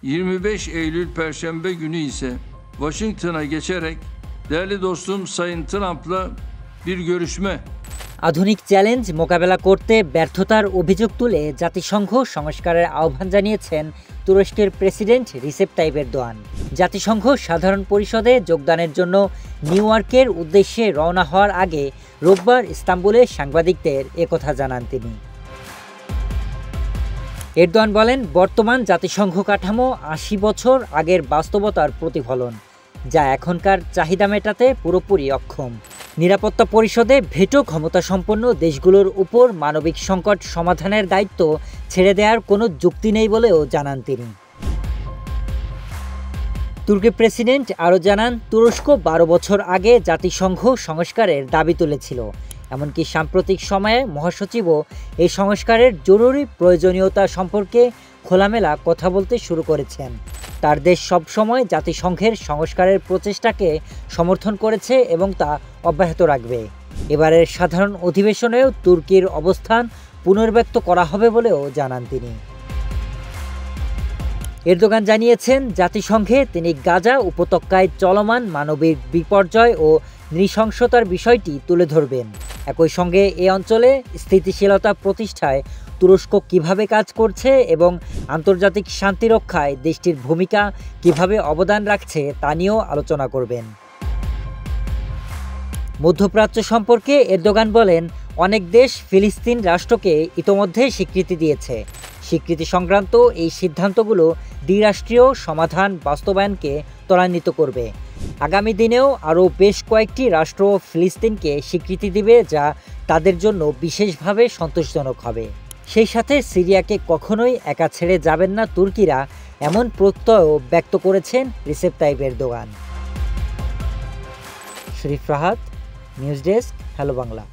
25 Eylül Perşembe günü ise Washington'a geçerek değerli dostum Sayın Trump'la bir görüşme। আধুনিক challenge মোকাবেলা করতে ব্যর্থতার অভিযোগ তুলে জাতিসংঘ সংস্কারের আহ্বান জানিয়েছেন তুরস্কের প্রেসিডেন্ট রিসেপ তাইপ এরদোয়ান। জাতিসংঘ সাধারণ পরিষদে যোগদানের জন্য নিউ ইয়র্কের উদ্দেশ্যে রওনা হওয়ার আগে রোববার ইস্তাম্বুলে সাংবাদিকদের একথা জানান তিনি। এরদোয়ান বলেন, বর্তমান জাতিসংঘ কাঠামো ৮০ বছর আগের বাস্তবতার প্রতিফলন, যা এখনকার চাহিদা মেটাতে পুরোপুরি অক্ষম। নিরাপত্তা পরিষদে ভেটো ক্ষমতাসম্পন্ন দেশগুলোর উপর মানবিক সংকট সমাধানের দায়িত্ব ছেড়ে দেওয়ার কোনো যুক্তি নেই বলেও জানান তিনি। তুর্কি প্রেসিডেন্ট আরও জানান, তুরস্ক ১২ বছর আগে জাতিসংঘ সংস্কারের দাবি তুলেছিল। এমনকি সাম্প্রতিক সময়ে মহাসচিবও এই সংস্কারের জরুরি প্রয়োজনীয়তা সম্পর্কে খোলামেলা কথা বলতে শুরু করেছেন। তার দেশ সবসময় জাতিসংঘের সংস্কারের প্রচেষ্টাকে সমর্থন করেছে এবং তা অব্যাহত রাখবে। এবারের সাধারণ অধিবেশনেও তুর্কির অবস্থান পুনর্ব্যক্ত করা হবে বলেও জানান তিনি। এরদোগান জানিয়েছেন, জাতিসংঘে তিনি গাজা উপত্যকায় চলমান মানবিক বিপর্যয় ও নৃশংসতার বিষয়টি তুলে ধরবেন। একই সঙ্গে এ অঞ্চলে স্থিতিশীলতা প্রতিষ্ঠায় তুরস্ক কিভাবে কাজ করছে এবং আন্তর্জাতিক শান্তি রক্ষায় দেশটির ভূমিকা কিভাবে অবদান রাখছে তা নিয়েও আলোচনা করবেন। মধ্যপ্রাচ্য সম্পর্কে এরদোগান বলেন, অনেক দেশ ফিলিস্তিন রাষ্ট্রকে ইতোমধ্যে স্বীকৃতি দিয়েছে। স্বীকৃতি সংক্রান্ত এই সিদ্ধান্তগুলো দ্বিরাষ্ট্রীয় সমাধান বাস্তবায়নকে ত্বরান্বিত করবে। আগামী দিনেও আরও বেশ কয়েকটি রাষ্ট্র ফিলিস্তিনকে স্বীকৃতি দিবে, যা তাদের জন্য বিশেষভাবে সন্তোষজনক হবে। সেই সাথে সিরিয়াকে কখনোই একা ছেড়ে যাবেন না তুর্কিরা, এমন প্রত্যয়ও ব্যক্ত করেছেন Recep Tayyip Erdogan. Sharif Rahat, news desk, hello Bangla.